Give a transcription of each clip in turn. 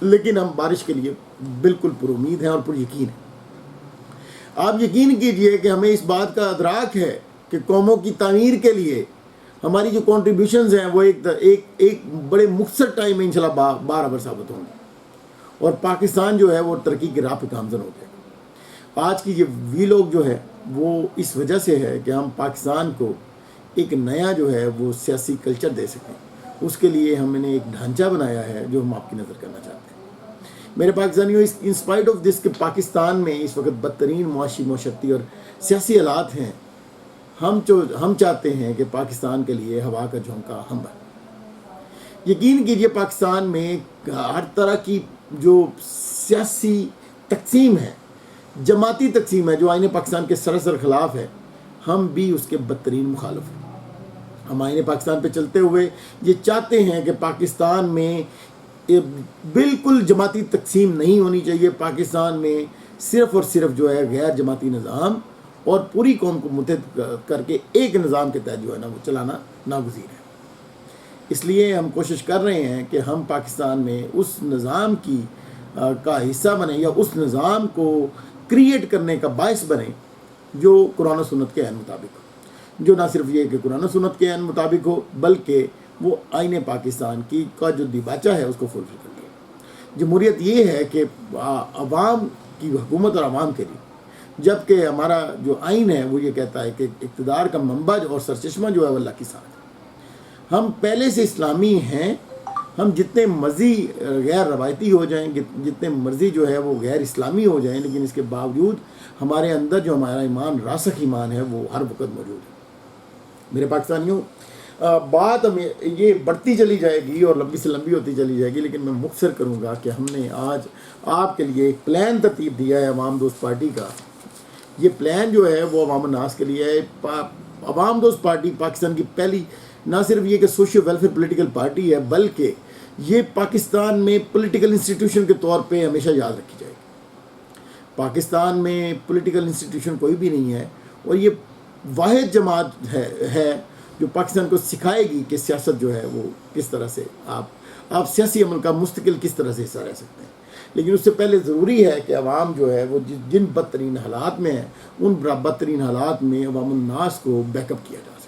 لیکن ہم بارش کے لیے بالکل پر امید ہیں اور پر یقین ہیں۔ آپ یقین کیجئے کہ ہمیں اس بات کا ادراک ہے کہ قوموں کی تعمیر کے لیے ہماری جو کنٹریبیوشنز ہیں وہ ایک بڑے مختصر ٹائم میں انشاءاللہ برابر ثابت ہوں گے، اور پاکستان جو ہے وہ ترقی کی راہ پہ گامزن ہو جائے گا۔ آج کی یہ ویلاگ جو ہے وہ اس وجہ سے ہے کہ ہم پاکستان کو ایک نیا جو ہے وہ سیاسی کلچر دے سکیں، اس کے لیے ہم نے ایک ڈھانچہ بنایا ہے جو ہم آپ کی نظر کرنا چاہتے ہیں۔ میرے پاکستانیوں، ان اسپائٹ آف دس کہ پاکستان میں اس وقت بدترین معاشی معاشرتی اور سیاسی حالات ہیں، ہم چاہتے ہیں کہ پاکستان کے لیے ہوا کا جھونکا ہم بنیں۔ یقین کیجئے پاکستان میں ہر طرح کی جو سیاسی تقسیم ہے، جماعتی تقسیم ہے، جو آئین پاکستان کے سراسر خلاف ہے، ہم بھی اس کے بدترین مخالف ہیں۔ ہم آئین پاکستان پہ چلتے ہوئے یہ چاہتے ہیں کہ پاکستان میں بالکل جماعتی تقسیم نہیں ہونی چاہیے، پاکستان میں صرف اور صرف جو ہے غیر جماعتی نظام اور پوری قوم کو متحد کر کے ایک نظام کے تحت جو ہے نا وہ چلانا ناگزیر ہے۔ اس لیے ہم کوشش کر رہے ہیں کہ ہم پاکستان میں اس نظام کا حصہ بنیں، یا اس نظام کو کریٹ کرنے کا باعث بنیں جو قرآن و سنت کے عین مطابق ہو، جو نہ صرف یہ کہ قرآن و سنت کے عین مطابق ہو بلکہ وہ آئین پاکستان کا جو دیباچہ ہے اس کو فلفل کرتی ہے۔ جمہوریت یہ ہے کہ عوام کی حکومت اور عوام کے لیے، جبکہ ہمارا جو آئین ہے وہ یہ کہتا ہے کہ اقتدار کا منبع اور سرچشمہ جو ہے وہ اللہ کی ساتھ ہے۔ ہم پہلے سے اسلامی ہیں، ہم جتنے مرضی غیر روایتی ہو جائیں، جتنے مرضی جو ہے وہ غیر اسلامی ہو جائیں، لیکن اس کے باوجود ہمارے اندر جو ہمارا ایمان راسخ ایمان ہے وہ ہر وقت موجود ہے۔ میرے پاکستانیوں، بات ہمیں یہ بڑھتی چلی جائے گی اور لمبی سے لمبی ہوتی چلی جائے گی، لیکن میں مختصر کروں گا کہ ہم نے آج آپ کے لیے ایک پلان ترتیب دیا ہے عوام دوست پارٹی کا۔ یہ پلان جو ہے وہ عوام الناس کے لیے ہے۔ عوام دوست پارٹی پاکستان کی پہلی نہ صرف یہ کہ سوشل ویلفیئر پولیٹیکل پارٹی ہے، بلکہ یہ پاکستان میں پولیٹیکل انسٹیٹیوشن کے طور پہ ہمیشہ یاد رکھی جائے گی۔ پاکستان میں پولیٹیکل انسٹیٹیوشن کوئی بھی نہیں ہے، اور یہ واحد جماعت ہے جو پاکستان کو سکھائے گی کہ سیاست جو ہے وہ کس طرح سے آپ سیاسی عمل کا مستقل کس طرح سے حصہ رہ سکتے ہیں۔ لیکن اس سے پہلے ضروری ہے کہ عوام جو ہے وہ جن بدترین حالات میں ہیں، ان بدترین حالات میں عوام الناس کو بیک اپ کیا جا سکے۔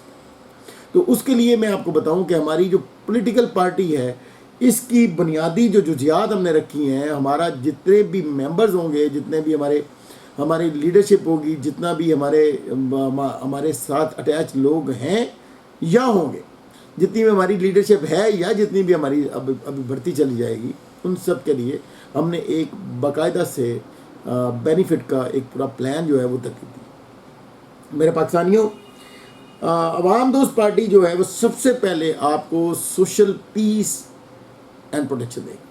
تو اس کے لیے میں آپ کو بتاؤں کہ ہماری جو پولیٹیکل پارٹی ہے، اس کی بنیادی جو جزیات ہم نے رکھی ہیں، ہمارا جتنے بھی ممبرز ہوں گے، جتنے بھی ہماری لیڈرشپ ہوگی، جتنا بھی ہمارے ساتھ اٹیچ لوگ ہیں یا ہوں گے، جتنی بھی ہماری لیڈرشپ ہے یا جتنی بھی ہماری ابھی بڑھتی چلی جائے گی، ان سب کے لیے ہم نے ایک باقاعدہ سے بینیفٹ کا ایک پورا پلان جو ہے وہ ترتیب دی۔ میرے پاکستانیوں، عوام دوست پارٹی جو ہے وہ سب سے پہلے آپ کو سوشل پیس اینڈ پروٹیکشن دے گی۔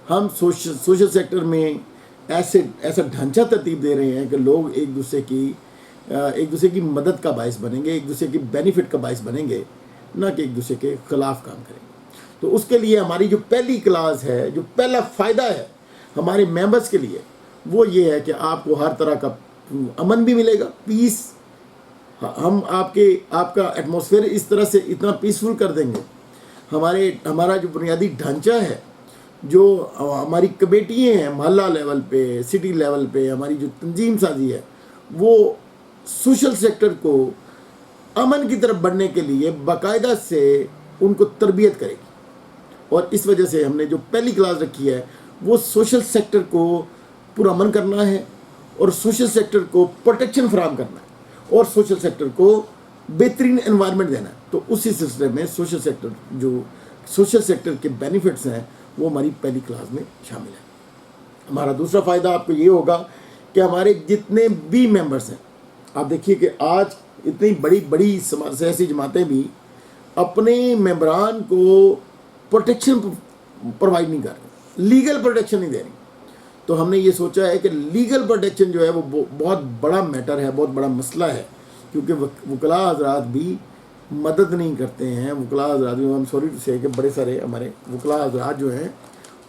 ہم سوشل سیکٹر میں ایسا ڈھانچہ ترتیب دے رہے ہیں کہ لوگ ایک دوسرے کی مدد کا باعث بنیں گے، ایک دوسرے کی بینیفٹ کا باعث بنیں گے، نہ کہ ایک دوسرے کے خلاف کام کریں گے۔ تو اس کے لیے ہماری جو پہلی کلاس ہے، جو پہلا فائدہ ہے ہمارے ممبرز کے لیے، وہ یہ ہے کہ آپ کو ہر طرح کا امن بھی ملے گا، پیس۔ ہم آپ کا ایٹماسفیئر اس طرح سے اتنا پیسفل کر دیں گے، ہمارا جو بنیادی ڈھانچہ ہے، جو ہماری کمیٹیاں ہیں محلہ لیول پہ، سٹی لیول پہ، ہماری جو تنظیم سازی ہے، وہ سوشل سیکٹر کو امن کی طرف بڑھنے کے لیے باقاعدہ سے ان کو تربیت کرے گی۔ اور اس وجہ سے ہم نے جو پہلی کلاس رکھی ہے وہ سوشل سیکٹر کو پرامن کرنا ہے، اور سوشل سیکٹر کو پروٹیکشن فراہم کرنا ہے، اور سوشل سیکٹر کو بہترین انوائرمنٹ دینا ہے۔ تو اسی سلسلے میں سوشل سیکٹر کے بینیفٹس ہیں وہ ہماری پہلی کلاس میں شامل ہے۔ ہمارا دوسرا فائدہ آپ کو یہ ہوگا کہ ہمارے جتنے بھی ممبرس ہیں، آپ دیکھیے کہ آج اتنی بڑی سیاسی جماعتیں بھی اپنے ممبران کو پروٹیکشن پرووائڈ نہیں کر رہی، لیگل پروٹیکشن نہیں دے رہی۔ تو ہم نے یہ سوچا ہے کہ لیگل پروٹیکشن جو ہے وہ بہت بڑا میٹر ہے، بہت بڑا مسئلہ ہے، کیونکہ وکلاء حضرات بھی مدد نہیں کرتے ہیں۔ وکلاء حضرات بھی، ہم سوری ٹو سے کہ بڑے سارے ہمارے وکلاء حضرات جو ہیں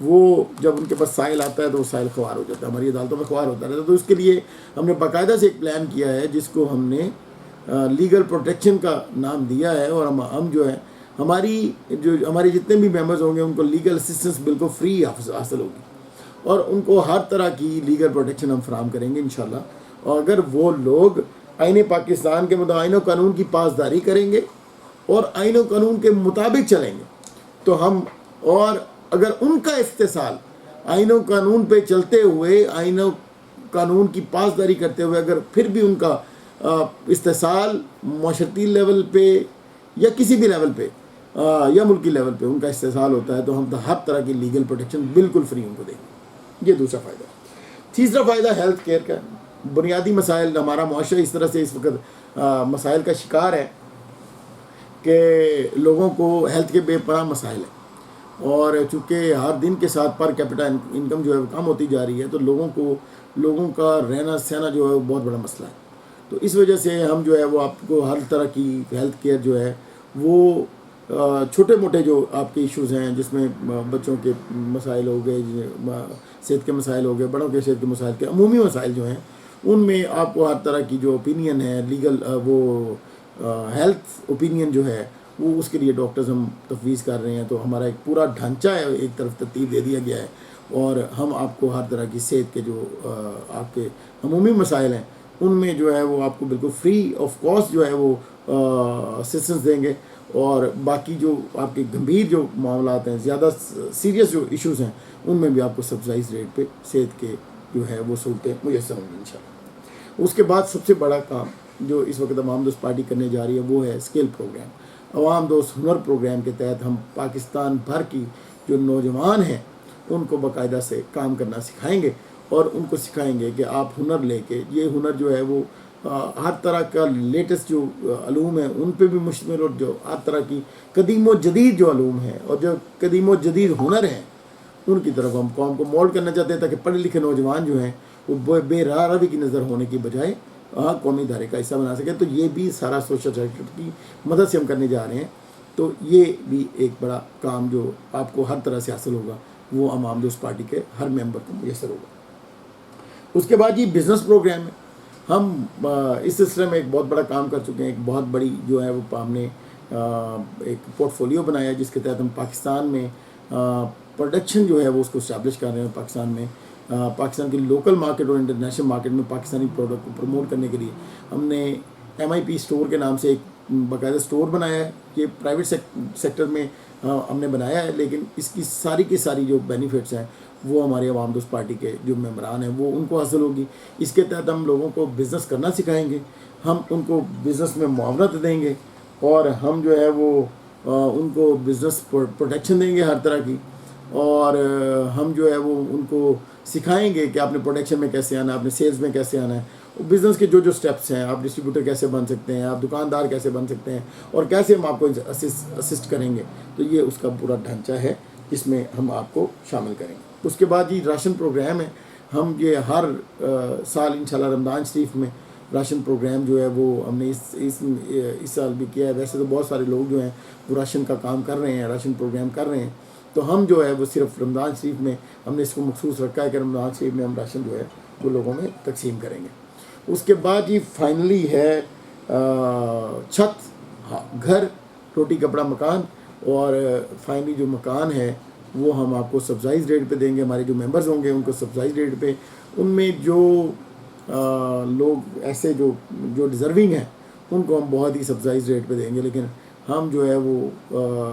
وہ جب ان کے پاس سائل آتا ہے تو وہ سائل خوار ہو جاتا ہے، ہماری عدالتوں میں خوار ہوتا رہتا ہے۔ تو اس کے لیے ہم نے باقاعدہ سے ایک پلان کیا ہے جس کو ہم نے لیگل پروٹیکشن کا نام دیا ہے، اور ہم جو ہے ہمارے جتنے بھی ممبرز ہوں گے ان کو لیگل اسسٹنس بالکل فری حاصل ہوگی، اور ان کو ہر طرح کی لیگل پروٹیکشن ہم فراہم کریں گے انشاءاللہ. اور اگر وہ لوگ آئین پاکستان کے مطابق آئین و قانون کی پاسداری کریں گے اور آئین و قانون کے مطابق چلیں گے تو ہم، اور اگر ان کا استحصال آئین و قانون پہ چلتے ہوئے، آئین و قانون کی پاسداری کرتے ہوئے، اگر پھر بھی ان کا استحصال معاشرتی لیول پہ یا کسی بھی لیول پہ یا ملکی لیول پہ ان کا استحصال ہوتا ہے تو ہم ہر طرح کی لیگل پروٹیکشن بالکل فری ان کو دیں گے. یہ دوسرا فائدہ. تیسرا فائدہ ہیلتھ کیئر کا. بنیادی مسائل، ہمارا معاشرہ اس طرح سے اس وقت مسائل کا شکار ہے کہ لوگوں کو ہیلتھ کے بے پناہ مسائل ہیں، اور چونکہ ہر دن کے ساتھ پر کیپٹا انکم جو ہے کم ہوتی جا رہی ہے تو لوگوں کا رہنا سہنا جو ہے وہ بہت بڑا مسئلہ ہے. تو اس وجہ سے ہم جو ہے وہ آپ کو ہر طرح کی ہیلتھ کیئر جو ہے وہ چھوٹے موٹے جو آپ کے ایشوز ہیں، جس میں بچوں کے مسائل ہو گئے، صحت کے مسائل ہو گئے، بڑوں کے صحت کے مسائل کے عمومی مسائل جو ہیں ان میں آپ کو ہر طرح کی جو اوپینین ہے لیگل، وہ ہیلتھ اوپینین جو ہے وہ اس کے لیے ڈاکٹرز ہم تفویض کر رہے ہیں. تو ہمارا ایک پورا ڈھانچہ ہے، ایک طرف ترتیب دے دیا گیا ہے، اور ہم آپ کو ہر طرح کی صحت کے جو آپ کے عمومی مسائل ہیں ان میں جو ہے وہ آپ کو بالکل فری آف کاسٹ جو ہے وہ اسسٹنس دیں گے. اور باقی جو آپ کے گمبھیر جو معاملات ہیں، زیادہ سیریس جو ایشوز ہیں، ان میں بھی آپ کو سبسائز ریٹ پہ صحت کے جو ہے وہ سہولتیں میسر ہوں گی انشاءاللہ. اس کے بعد سب سے بڑا کام جو اس وقت عوام دوست پارٹی کرنے جا رہی ہے وہ ہے اسکل پروگرام. عوام دوست ہنر پروگرام کے تحت ہم پاکستان بھر کی جو نوجوان ہیں ان کو باقاعدہ سے کام کرنا سکھائیں گے، اور ان کو سکھائیں گے کہ آپ ہنر لے کے، یہ ہنر جو ہے وہ ہر طرح کا لیٹسٹ جو علوم ہے ان پہ بھی مشتمل، اور جو ہر طرح کی قدیم و جدید جو علوم ہیں اور جو قدیم و جدید ہنر ہیں ان کی طرف ہم قوم کو مولڈ کرنا چاہتے ہیں، تاکہ پڑھے لکھے نوجوان جو ہیں وہ بے راہ روی کی نظر ہونے کی بجائے قومی ادارے کا حصہ بنا سکیں. تو یہ بھی سارا سوشل سیکٹر کی مدد سے ہم کرنے جا رہے ہیں. تو یہ بھی ایک بڑا کام جو آپ کو ہر طرح سے حاصل ہوگا وہ عوام دوست پارٹی کے ہر ممبر کو میسر ہوگا. اس کے بعد یہ بزنس پروگرام ہے. ہم اس سلسلے میں ایک بہت بڑا کام کر چکے ہیں. ایک بہت بڑی جو ہے وہ ہم نے ایک پورٹ فولیو بنایا ہے جس کے تحت ہم پاکستان میں پروڈکشن جو ہے وہ اس کو اسٹیبلش کر رہے ہیں. پاکستان کی لوکل مارکیٹ اور انٹرنیشنل مارکیٹ میں پاکستانی پروڈکٹ کو پروموٹ کرنے کے لیے ہم نے MIP اسٹور کے نام سے ایک باقاعدہ اسٹور بنایا ہے. یہ پرائیویٹ سیکٹر میں ہم نے بنایا ہے، لیکن اس کی ساری جو بینیفٹس ہیں وہ ہمارے عوام دوست پارٹی کے جو ممبران ہیں وہ ان کو حاصل ہوگی. اس کے تحت ہم لوگوں کو بزنس کرنا سکھائیں گے، ہم ان کو بزنس میں معاونت دیں گے، اور ہم جو ہے وہ ان کو بزنس پروٹیکشن دیں گے ہر طرح کی. اور ہم جو ہے وہ ان کو سکھائیں گے کہ آپ نے پروڈکشن میں کیسے آنا ہے، آپ نے سیلز میں کیسے آنا ہے، بزنس کے جو سٹیپس ہیں، آپ ڈسٹریبیوٹر کیسے بن سکتے ہیں، آپ دکاندار کیسے بن سکتے ہیں، اور کیسے ہم آپ کو اسسٹ کریں گے. تو یہ اس کا پورا ڈھانچہ ہے جس میں ہم آپ کو شامل کریں گے. اس کے بعد یہ راشن پروگرام ہے. ہم یہ ہر سال انشاءاللہ رمضان شریف میں راشن پروگرام جو ہے وہ ہم نے اس سال بھی کیا ہے. ویسے تو بہت سارے لوگ جو ہیں وہ راشن کا کام کر رہے ہیں، راشن پروگرام کر رہے ہیں. تو ہم جو ہے وہ صرف رمضان شریف میں ہم نے اس کو مخصوص رکھا ہے کہ رمضان شریف میں ہم راشن جو ہے وہ لوگوں میں تقسیم کریں گے. اس کے بعد یہ فائنلی ہے چھت، گھر، روٹی کپڑا مکان. اور فائنلی جو مکان ہے وہ ہم آپ کو سبسائز ریٹ پہ دیں گے. ہمارے جو ممبرز ہوں گے ان کو سبسائز ریٹ پہ، ان میں جو لوگ ایسے جو ڈیزرونگ ہیں ان کو ہم بہت ہی سبسائز ریٹ پہ دیں گے. لیکن ہم جو ہے وہ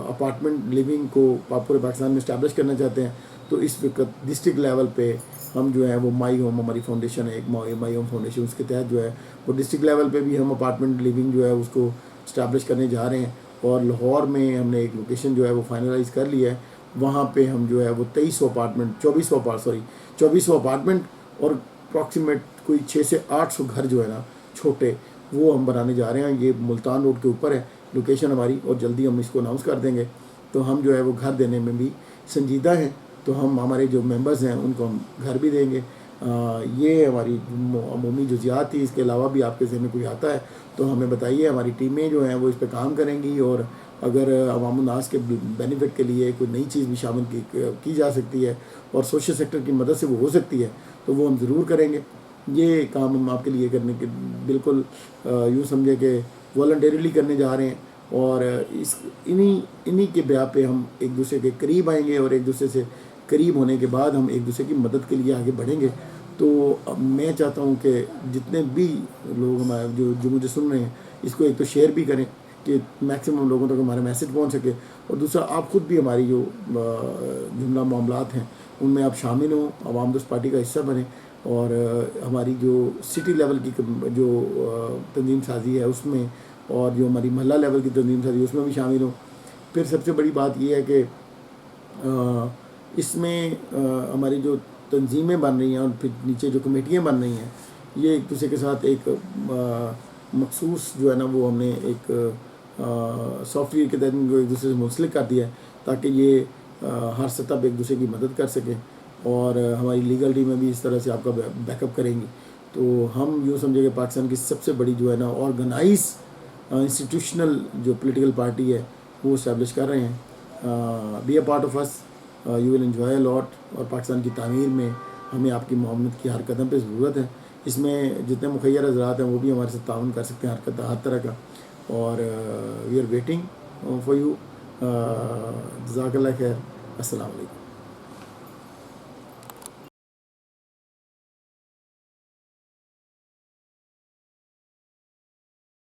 اپارٹمنٹ لیونگ کو پورے پاکستان میں اسٹیبلش کرنا چاہتے ہیں. تو اس وقت ڈسٹرکٹ لیول پہ ہم جو ہے وہ مائی ہوم، ہماری فاؤنڈیشن ہے ایک مائی ہوم فاؤنڈیشن، اس کے تحت جو ہے وہ ڈسٹرکٹ لیول پہ بھی ہم اپارٹمنٹ لیونگ جو ہے اس کو اسٹیبلش کرنے جا رہے ہیں. اور لاہور میں ہم نے ایک لوکیشن جو ہے وہ فائنلائز کر لی ہے. وہاں پہ ہم جو ہے وہ 2400 اپارٹمنٹ اور اپروکسیمیٹ کوئی 600 سے 800 گھر جو ہے نا چھوٹے، وہ ہم بنانے جا رہے ہیں. یہ ملتان روڈ کے اوپر ہے لوکیشن ہماری، اور جلدی ہم اس کو اناؤنس کر دیں گے. تو ہم جو ہے وہ گھر دینے میں بھی سنجیدہ ہیں. تو ہم ہمارے جو ممبرز ہیں ان کو ہم گھر بھی دیں گے. یہ ہماری عمومی جزیات تھی. اس کے علاوہ بھی آپ کے ذہن میں کوئی آتا ہے تو ہمیں بتائیے. ہماری ٹیمیں جو ہیں وہ اس پہ کام کریں گی، اور اگر عوام الناس کے بینیفٹ کے لیے کوئی نئی چیز بھی شامل کی جا سکتی ہے اور سوشل سیکٹر کی مدد سے وہ ہو سکتی ہے تو وہ ہم ضرور کریں گے. یہ کام ہم آپ کے لیے کرنے کے بالکل یوں سمجھے کہ والنٹیرلی کرنے جا رہے ہیں. اور انہی کے بیا پہ ہم ایک دوسرے کے قریب آئیں گے، اور ایک دوسرے سے قریب ہونے کے بعد ہم ایک دوسرے کی مدد کے لیے آگے بڑھیں گے. تو میں چاہتا ہوں کہ جتنے بھی لوگ ہمارے جو مجھے سن رہے ہیں، اس کو ایک تو شیئر بھی کریں کہ میکسیمم لوگوں تک ہمارا میسج پہنچ سکے، اور دوسرا آپ خود بھی ہماری جو جملہ معاملات ہیں ان میں آپ شامل ہوں، عوام دوست پارٹی کا حصہ بنیں، اور ہماری جو سٹی لیول کی جو تنظیم سازی ہے اس میں، اور جو ہماری محلہ لیول کی تنظیم سازی ہے اس میں بھی شامل ہوں. پھر سب سے بڑی بات یہ ہے کہ اس میں ہماری جو تنظیمیں بن رہی ہیں اور پھر نیچے جو کمیٹیاں بن رہی ہیں، یہ ایک دوسرے کے ساتھ ایک مخصوص جو ہے نا وہ ہم نے ایک سافٹ ویئر کے تحت ان کو ایک دوسرے سے منسلک کر دیا ہے، تاکہ یہ ہر سطح پہ ایک دوسرے کی مدد کر سکیں، اور ہماری لیگل ٹیمیں بھی اس طرح سے آپ کا بیک اپ کریں گی. تو ہم یوں سمجھے کہ پاکستان کی سب سے بڑی جو ہے نا آرگنائز انسٹیٹیوشنل جو پولیٹیکل پارٹی ہے وہ اسٹیبلش کر رہے ہیں. Be a part of us, you will enjoy a lot. اور پاکستان کی تعمیر میں ہمیں آپ کی معاونت کی ہر قدم پہ ضرورت ہے. اس میں جتنے مخیر حضرات ہیں وہ بھی ہمارے ساتھ تعاون کر سکتے ہیں ہر طرح کا. اور we are waiting for you. جزاک اللہ خیر. السلام علیکم.